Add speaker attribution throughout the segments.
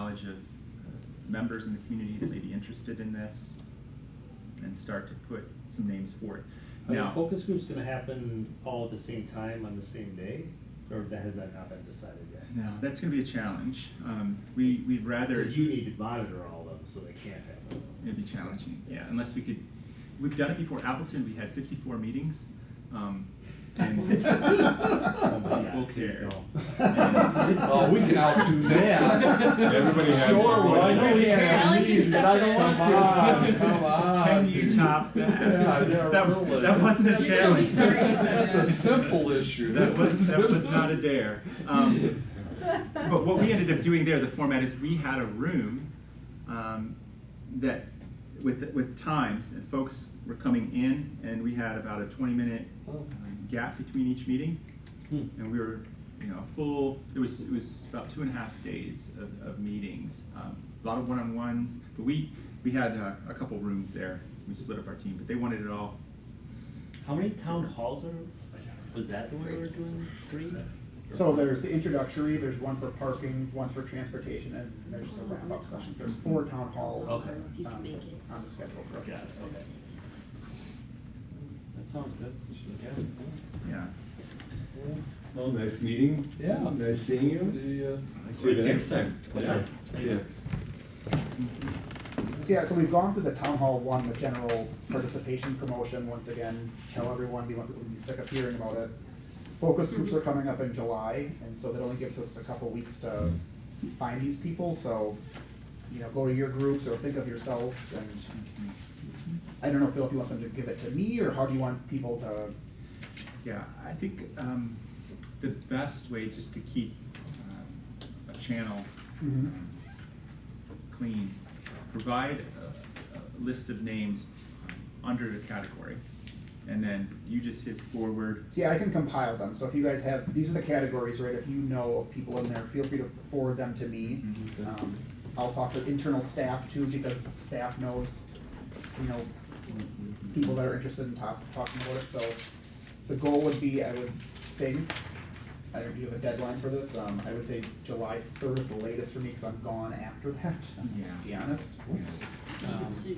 Speaker 1: knowledge of members in the community that may be interested in this and start to put some names forward.
Speaker 2: Are the
Speaker 1: Now,
Speaker 2: focus groups gonna happen all at the same time on the same day, or has that not been decided yet?
Speaker 1: no, that's gonna be a challenge. We'd rather,
Speaker 2: Because you need to monitor all of them, so they can't have them.
Speaker 1: it'd be challenging, yeah, unless we could, we've done it before. Appleton, we had 54 meetings. And people
Speaker 2: Please
Speaker 1: care.
Speaker 2: don't.
Speaker 3: Oh, we can outdo that.
Speaker 4: Everybody has
Speaker 3: Sure,
Speaker 4: their
Speaker 3: well, I know
Speaker 4: voice.
Speaker 3: we have
Speaker 5: Challenge
Speaker 3: meetings, but I don't want to. Come on.
Speaker 1: Can you top that?
Speaker 3: Yeah, really.
Speaker 1: That wasn't a challenge.
Speaker 3: That's a simple issue.
Speaker 1: That was not a dare. But what we ended up doing there, the format is we had a room that with times, and folks were coming in, and we had about a 20-minute gap between each meeting, and we were, full. It was about 2.5 days of meetings, a lot of one-on-ones. But we had a couple rooms there. We split up our team, but they wanted it all.
Speaker 2: How many town halls was that the way we were doing 3?
Speaker 6: So there's the introductory, there's one for parking, one for transportation, and there's just a wrap-up session. There's 4 town halls
Speaker 2: Okay.
Speaker 5: You can make it.
Speaker 6: on the schedule.
Speaker 2: Got it, okay. That sounds good.
Speaker 1: Yeah.
Speaker 4: Well, nice meeting.
Speaker 3: Yeah.
Speaker 4: Nice seeing you.
Speaker 3: See ya.
Speaker 4: See you next time.
Speaker 3: Yeah.
Speaker 4: See ya.
Speaker 6: So yeah, so we've gone through the town hall one, the general participation promotion, once again, tell everyone, we want people to be sick of hearing about it. Focus groups are coming up in July, and so that only gives us a couple weeks to find these people, so, go to your groups or think of yourselves, and I don't know, Phil, if you want them to give it to me, or how do you want people to?
Speaker 1: Yeah, I think the best way just to keep a channel clean, provide a list of names under the category, and then you just hit forward.
Speaker 6: See, I can compile them, so if you guys have, these are the categories, right, if you know of people in there, feel free to forward them to me. I'll talk to internal staff too, because staff knows, people that are interested in talking about it, so the goal would be, I would think, I don't know if you have a deadline for this, I would say July 3rd at the latest for me, because I'm gone after that, to be honest.
Speaker 5: To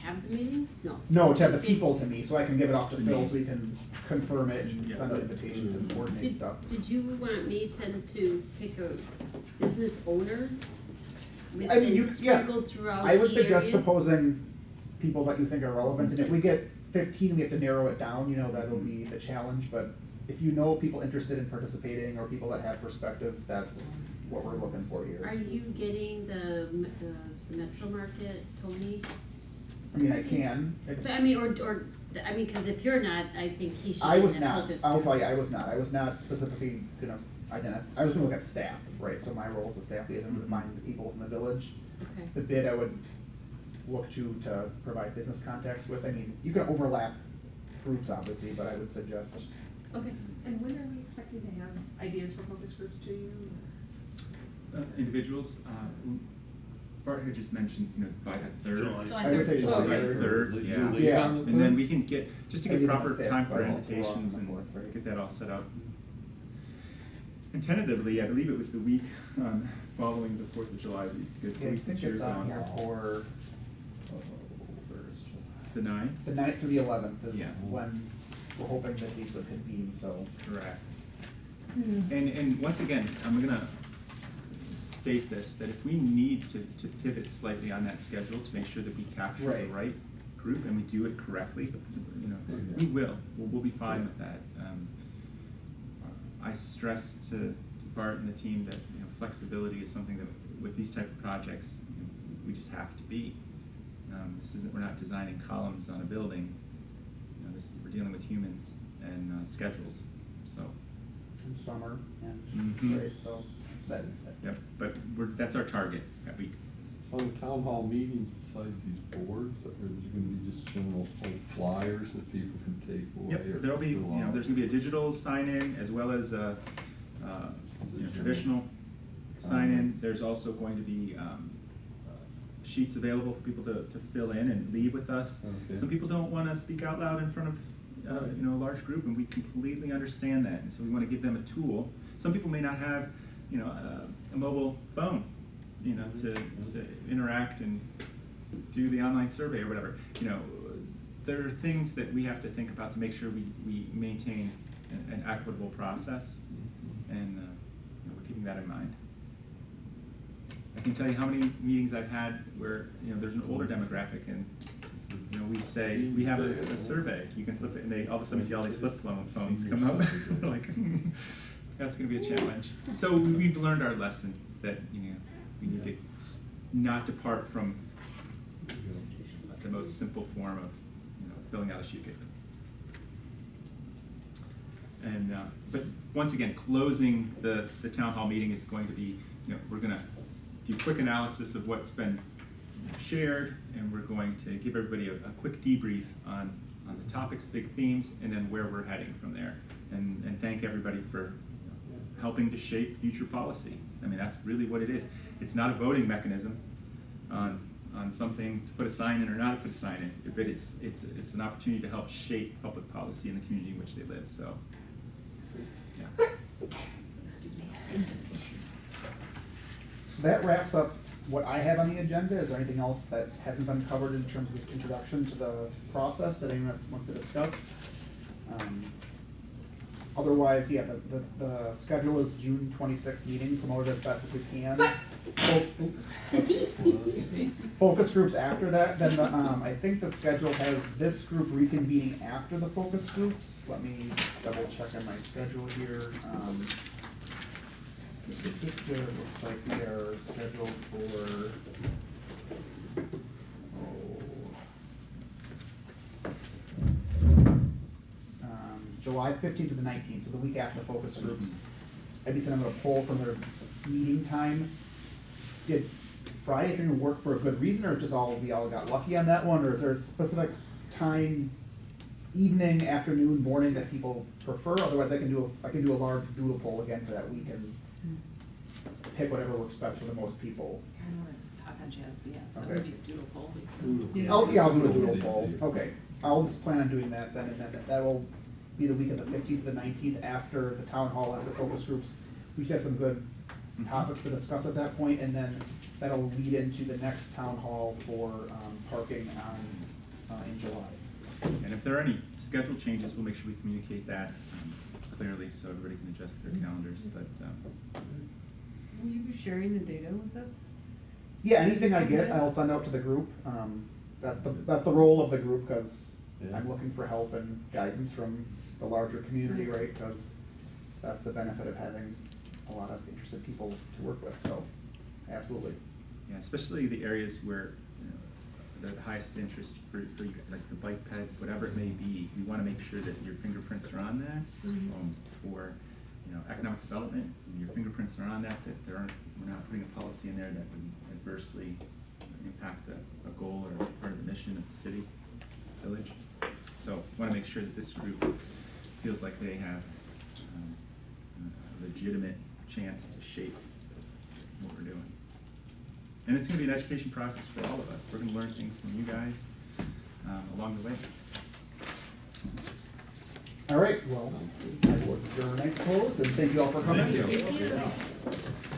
Speaker 5: have the meetings? No.
Speaker 6: No, to have the people to me, so I can give it off to
Speaker 1: The
Speaker 6: Phil, so we
Speaker 1: names.
Speaker 6: can confirm it and
Speaker 1: Yeah.
Speaker 6: send out invitations and coordinate stuff.
Speaker 5: Did you want me to pick a business owners? With
Speaker 6: I mean,
Speaker 5: them sprinkled throughout
Speaker 6: I would
Speaker 5: key
Speaker 6: suggest
Speaker 5: areas?
Speaker 6: proposing people that you think are relevant, and if we get 15, we have to narrow it down, that'll be the challenge, but if you know people interested in participating or people that have perspectives, that's what we're looking for here.
Speaker 5: Are you getting the Metro Market, Tony?
Speaker 6: I mean, I can.
Speaker 5: But I mean, because if you're not, I think he should.
Speaker 6: I was
Speaker 5: have
Speaker 6: not,
Speaker 5: focused.
Speaker 6: I'll tell you, I was not specifically gonna identify, I was gonna look at staff, right, so my role as a staff liaison to find the people in the village.
Speaker 5: Okay.
Speaker 6: The bid I would look to provide business contacts with, I mean, you can overlap groups obviously, but I would suggest,
Speaker 5: Okay.
Speaker 7: And when are we expecting to have ideas for focus groups to you?
Speaker 1: Individuals, Bart had just mentioned, by the 3rd.
Speaker 5: July
Speaker 6: I would say
Speaker 5: third.
Speaker 6: July
Speaker 1: By the 3rd, yeah.
Speaker 6: Yeah.
Speaker 1: And then we can get, just to
Speaker 6: I
Speaker 1: get
Speaker 6: did the
Speaker 1: proper
Speaker 6: 5th,
Speaker 1: time for
Speaker 6: but I'll
Speaker 1: invitations
Speaker 6: throw off
Speaker 1: and
Speaker 6: on the 4th, right?
Speaker 1: get that all set up. And tentatively, I believe it was the week following the 4th of July, because
Speaker 6: I think
Speaker 1: you're
Speaker 6: it's on
Speaker 1: gone.
Speaker 6: here for
Speaker 1: The 9th?
Speaker 6: the 9th through the 11th is
Speaker 1: Yeah.
Speaker 6: when we're hoping that these would convene, so.
Speaker 1: Correct. And once again, I'm gonna state this, that if we need to pivot slightly on that schedule to make sure that we capture the
Speaker 6: Right.
Speaker 1: right group and we do it correctly, we will. We'll be fine with that. I stress to Bart and the team that, flexibility is something that with these type of projects, we just have to be. We're not designing columns on a building. We're dealing with humans and schedules, so.
Speaker 6: In summer, and,
Speaker 1: Mhm.
Speaker 6: right, so, that.
Speaker 1: Yep, but that's our target that week.
Speaker 3: On the town hall meetings, besides these boards, are there gonna be just general flyers that people can take away?
Speaker 1: Yep,
Speaker 3: or
Speaker 1: there'll be,
Speaker 3: fill out?
Speaker 1: there's gonna be a digital sign-in as well as traditional sign-in. There's also going to be sheets available for people to fill in and leave with us.
Speaker 3: Okay.
Speaker 1: Some people don't wanna speak out loud in front of, a large group, and we completely understand that, and so we wanna give them a tool. Some people may not have, a mobile phone, you know, to interact and do the online survey or whatever. You know, there are things that we have to think about to make sure we maintain an equitable process, and you know, we're keeping that in mind. I can tell you how many meetings I've had where, you know, there's an older demographic, and you know, we say, we have a survey, you can flip it, and they, all of a sudden we see all these flip phones come up. We're like, that's gonna be a challenge. So we've learned our lesson that, you know, we need to not depart from the most simple form of, you know, filling out a sheet of paper. And, but once again, closing the town hall meeting is going to be, you know, we're gonna do a quick analysis of what's been shared, and we're going to give everybody a quick debrief on the topics, big themes, and then where we're heading from there. And thank everybody for helping to shape future policy. I mean, that's really what it is. It's not a voting mechanism on something to put a sign in or not to put a sign in, but it's an opportunity to help shape public policy in the community in which they live, so, yeah.
Speaker 5: Excuse me.
Speaker 6: So that wraps up what I have on the agenda. Is there anything else that hasn't been covered in terms of this introduction to the process that anyone else wants to discuss? Otherwise, yeah, the schedule is June 26th meeting, promote it as best as we can. Focus groups after that, then I think the schedule has this group reconvening after the focus groups. Let me just double check on my schedule here. It looks like we are scheduled for, July 15th to the 19th, so the week after the focus groups. I'd be sending them a poll from their meeting time. Did Friday afternoon work for a good reason, or just we all got lucky on that one, or is there a specific time, evening, afternoon, morning that people prefer? Otherwise, I can do a large doodle poll again for that week and pick whatever works best for the most people.
Speaker 8: I know it's talk on chance, yeah, so
Speaker 6: Okay.
Speaker 8: maybe a doodle poll makes sense.
Speaker 6: I'll do a doodle poll. Okay, I'll just plan on doing that then, and then that will be the week of the 15th to the 19th after the town hall, after the focus groups. We should have some good topics to discuss at that point, and then that'll lead into the next town hall for parking in July.
Speaker 1: And if there are any schedule changes, we'll make sure we communicate that clearly so everybody can adjust their calendars, but,
Speaker 9: Will you be sharing the data with us?
Speaker 6: Yeah, anything I get, I'll send out to the group. That's the role of the group, because
Speaker 3: Yeah.
Speaker 6: I'm looking for help and guidance from the larger community, right? Because that's the benefit of having a lot of interested people to work with, so, absolutely.
Speaker 1: yeah, especially the areas where, you know, the highest interest for you, like the bike ped, whatever it may be, we wanna make sure that your fingerprints are on that. Or, you know, economic development, your fingerprints are on that we're not putting a policy in there that would adversely impact a goal or part of the mission of the city, village. So, wanna make sure that this group feels like they have a legitimate chance to shape what we're doing. And it's gonna be an education process for all of us. We're gonna learn things from you guys along the way.
Speaker 6: All right, well, I will adjourn, I suppose, and thank you all for coming.
Speaker 4: Thank you.
Speaker 5: Thank you.